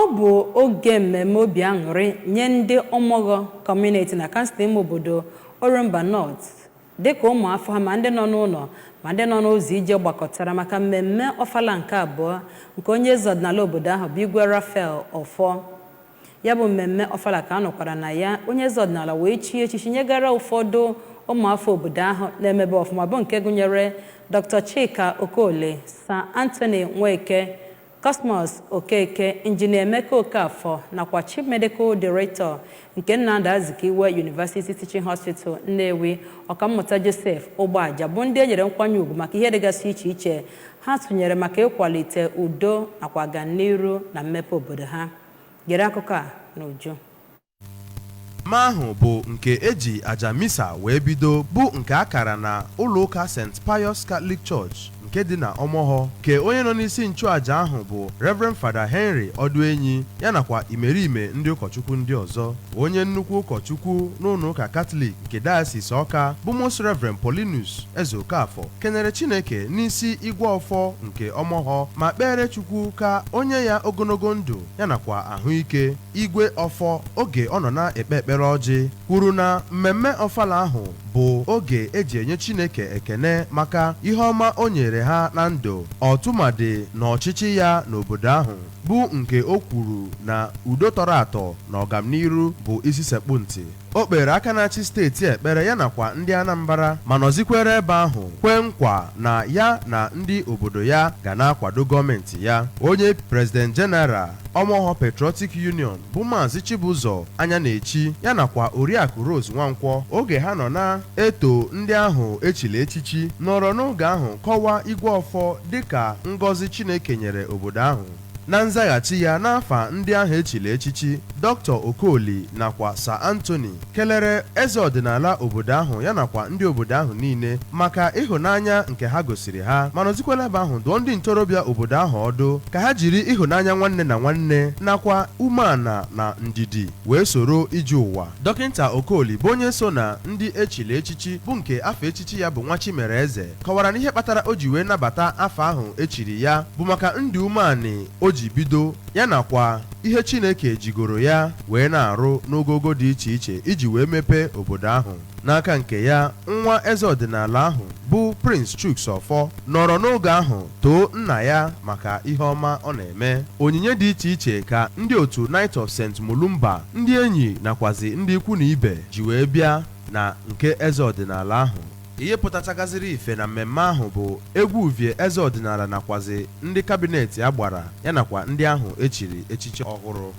Obo oge mmemme obi aṅụrị nye ndị Omogho community na kansụl ime obodo Orumba North dịka ụmụafọ ha ma ndị nọ n'ụlọ ma ndị nọ n'ụzọ ije gbakọtara maka mmemme Ofala nke abụọ nke onye eze ọdịnala obodo ahụ bụ Igwe Rafael Ọfọ. Ya bụ mmemme Ofala ka a nọkwara na ya onye eze ọdịnala wee chie echichi nyegara ụfọdụ ụmụafọ obodo ahụ na-emebe ọfụma bụ nke gụnyere Dr. Chika Okole, Sir Anthony Nweke, Cosmos Okeke, Engineer Emeka Okafọ nakwa Chief Medical Director nke Nnamdi Azikiwe University Teaching Hospital Nnewi Ọkammụta Joseph Ụgbọaja bụ ndị enyere nkwanye ugwu maka ihe dịgasị iche iche ha tụnyere maka ịkwalite udo nakwa ọganihu na mmepe obodo ha. Gere akụkọ a n'uju. Ma ahụ bụ nke eji aja misa wee bido bụ nke akara na ụlọụka St. Pius Catholic Church nke dị na Omogho ke onye nọ n'isi nchụaja ahụ bụ Reverend Father Henry Oduenyi ya nakwa imerime ndị ụkọchukwu ndị ọzọ. Onye nnukwu ụkọchukwu n'ụlọụka Catholic nke Diocese Ọka bụ Most Reverend Paulinus Eze Okafọ kenere Chineke n'isi Igwe Ọfọ nke Omogho ma kpere Chukwu ka onye ya ogologo ndụ ya nakwa ahụike. Igwe Ọfọ oge ọ nọ na-ekpe ekpere ọjị kwuru na mmemme Ofala ahụ bụ oge eji enye Chineke ekene maka ihe ọma o nyere ha na ndụ ọtụmadị na ọchịchị ya n'obodo ahụ bụ nke o kwuru na udo tọrọ atọ na ọganiru bụ isi sekpụ ntị. O kpere aka na-achị steeti ekpere ya nakwa ndị Anambra ma nọzikwere ebe ahụ kwe nkwa na ya na ndị obodo ya ga na-akwado gọọmenti ya. Onye President General Omogho Patriotic Union bụ Maazị Chibụzọ Anya na-echi ya nakwa Oriakụ Rose Nwankwọ oge ha nọ na-eto ndị ahụ echili echichi nọrọ n'oge ahụ kọwaa Igwe Ọfọ dịka ngọzi Chineke nyere obodo ahụ. Na nzaghachi ya n'afa ndị ahụ echili echichi, Dr. Okoli nakwa Sir Anthony kelere eze ọdịnala obodo ahụ ya nakwa ndị obodo ahụ niile maka ịhụnanya nke ha gosiri ha ma nọzikwala ebe ahụ dụọ ndị ntorobịa obodo ahụ ọdụ ka ha jiri ịhụnanya nwanne na nwanne nakwa umeala na ndidi wee soro ije ụwa. Dọkịnta Okoli bụ onye so na ndị echili echichi bụ nke afọ echichi ya bụ Nwachimereze kọwara na ihe kpatara o ji wee nabata afọ ahụ echiri ya bụ maka ndị umeanị o ji bido ya nakwa ihe Chineke jigoro ya wee na-arụ n'ogogo dị iche iche iji wee mepee obodo ahụ. N'aka nke ya nwa eze ọdịnala ahụ bụ Prince Chuks Ọfọ nọrọ n'oge ahụ too nna ya maka ihe ọma ọ na-eme. Onyinye dị iche iche ka ndị otu Knight of St. Mulumba ndị enyi nakwazi ndị ikwu na ibe ji wee bịa na nke eze ọdịnala ahụ. Ihe pụtachagaziri ife na mmemme ahụ bụ egwu uvie eze ọdịnala nakwazi ndị kabineti agbara ya nakwa ndị ahụ echiri echichi ọhụrụ.